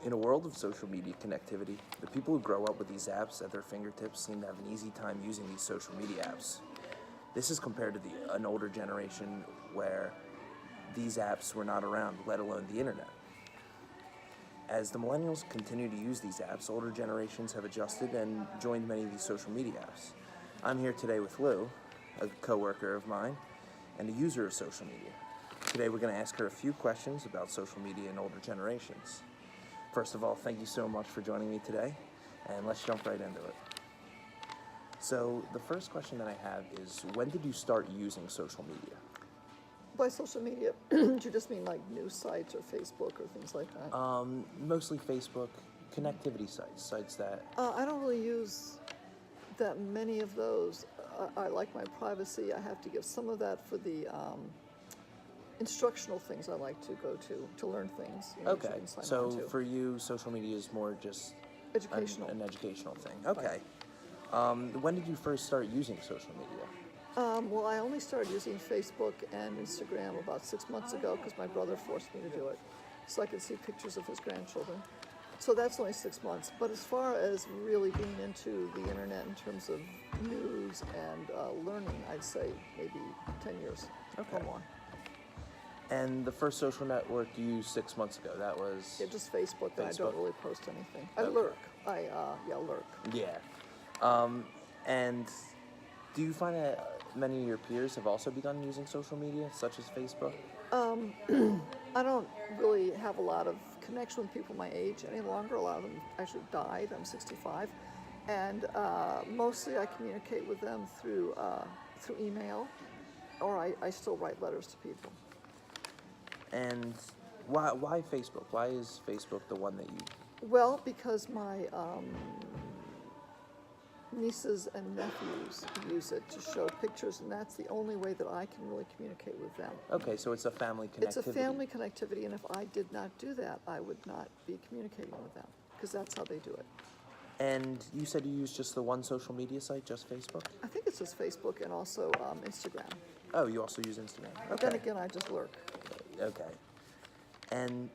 In a world of social media connectivity, the people who grow up with these apps at their fingertips seem to have an easy time using these social media apps. This is compared to an older generation where these apps were not around, let alone the internet. As the millennials continue to use these apps, older generations have adjusted and joined many of these social media apps. I'm here today with Lou, a coworker of mine, and a user of social media. Today we're going to ask her a few questions about social media and older generations. First of all, thank you so much for joining me today, and let's jump right into it. So the first question that I have is, when did you start using social media? By social media, do you just mean like news sites or Facebook or things like that? Mostly Facebook, connectivity sites that... I don't really use that many of those. I like my privacy. I have to give some of that for the instructional things I like to go to learn things. Okay, so for you, social media is more just educational. An educational thing. Okay. Right. When did you first start using social media? Well, I only started using Facebook and Instagram about 6 months ago because my brother forced me to do it, so I could see pictures of his grandchildren. So that's only 6 months. But as far as really being into the internet in terms of news and learning, I'd say maybe 10 years or more. And the first social network you used 6 months ago, that was... Yeah, just Facebook. And I don't really post anything. I Okay. lurk. Lurk. Yeah. And do you find that many of your peers have also begun using social media, such as Facebook? I don't really have a lot of connection with people my age any longer. A lot of them actually died. I'm 65. And mostly I communicate with them through email, or I still write letters to people. And why Facebook? Why is Facebook the one that you... Well, because my nieces and nephews use it to show pictures, and that's the only way that I can really communicate with them. Okay, so it's a family connectivity. It's a family connectivity, and if I did not do that, I would not be communicating with them, because that's how they do it. And you said you use just the one social media site, just Facebook? I think it's just Facebook and also Instagram. Oh, you also use Instagram. Okay. But then again, I just lurk. Okay. And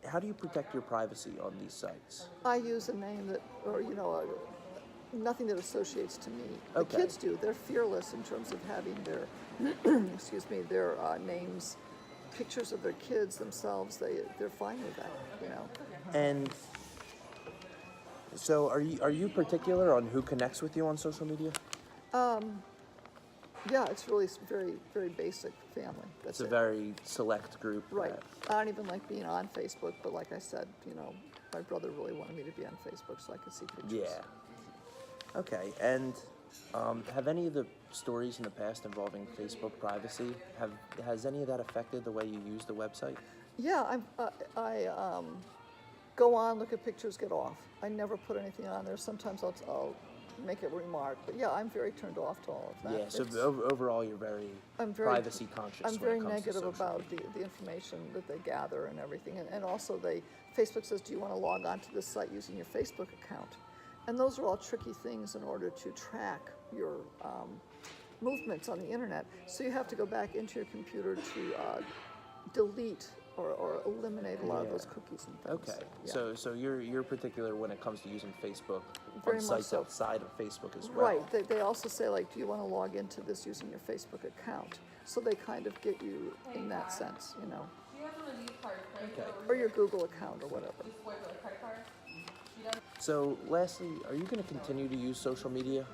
how do you protect your privacy on these sites? I use a name that, or nothing that associates to me. Okay. The kids do. They're fearless in terms of having their, their names, pictures of their kids themselves. They're fine with that, And so, are you particular on who connects with you on social media? Yeah, it's really very, very basic family. That's It's a very select group. Right. I don't even like being on Facebook, but like I said, my brother really wanted me to be on Facebook so I could see pictures. Yeah. Okay. And have any of the stories in the past involving Facebook privacy, has any of that affected the way you use the website? Yeah, I go on, look at pictures, get off. I never put anything on there. Sometimes I'll make a remark, but yeah, I'm very turned off to all of that. Yeah, so overall you're very privacy conscious. I'm very negative about the information that they gather and everything. And also Facebook says, do you want to log on to this site using your Facebook account? And those are all tricky things in order to track your movements on the internet. So you have to go back into your computer to delete or eliminate a lot of those cookies and things. Okay, yeah. so you're particular when it comes to using Facebook Very on much sites so. outside of Facebook as well. Right, they also say, like, do you want to log into this using your Facebook account? So they kind of get you in that sense, Okay. or your Google account or whatever. So lastly, are you going to continue to use social media?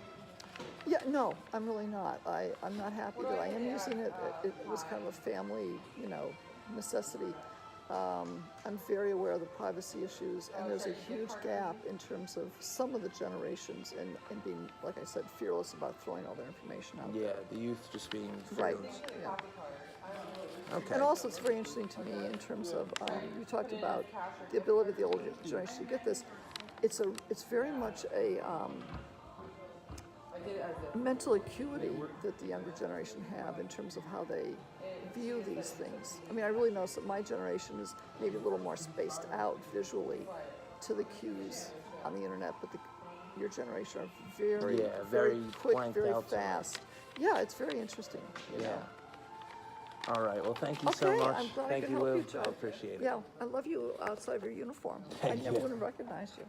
Yeah, no, I'm really not. I'm not happy that I am using it. It was kind of a family, necessity. I'm very aware of the privacy issues, and there's a huge gap in terms of some of the generations and being, like I said, fearless about throwing all their information out. Yeah, the youth just being Right. fearless. Yeah. Okay. And also, it's very interesting to me in terms of you talked about the ability of the older generation to get this. It's very much a mental acuity that the younger generation have in terms of how they view these things. I mean, I really notice that my generation is maybe a little more spaced out visually to the cues on the internet, but your generation are very quick, blanked very out to it. fast. Yeah, it's very interesting. Yeah. All right. Well, thank you Okay, so much. I'm glad I Thank could you, help Lou. you, Joe. I appreciate it. Yeah, I love you outside of your uniform. Thank I never you. would have recognized you.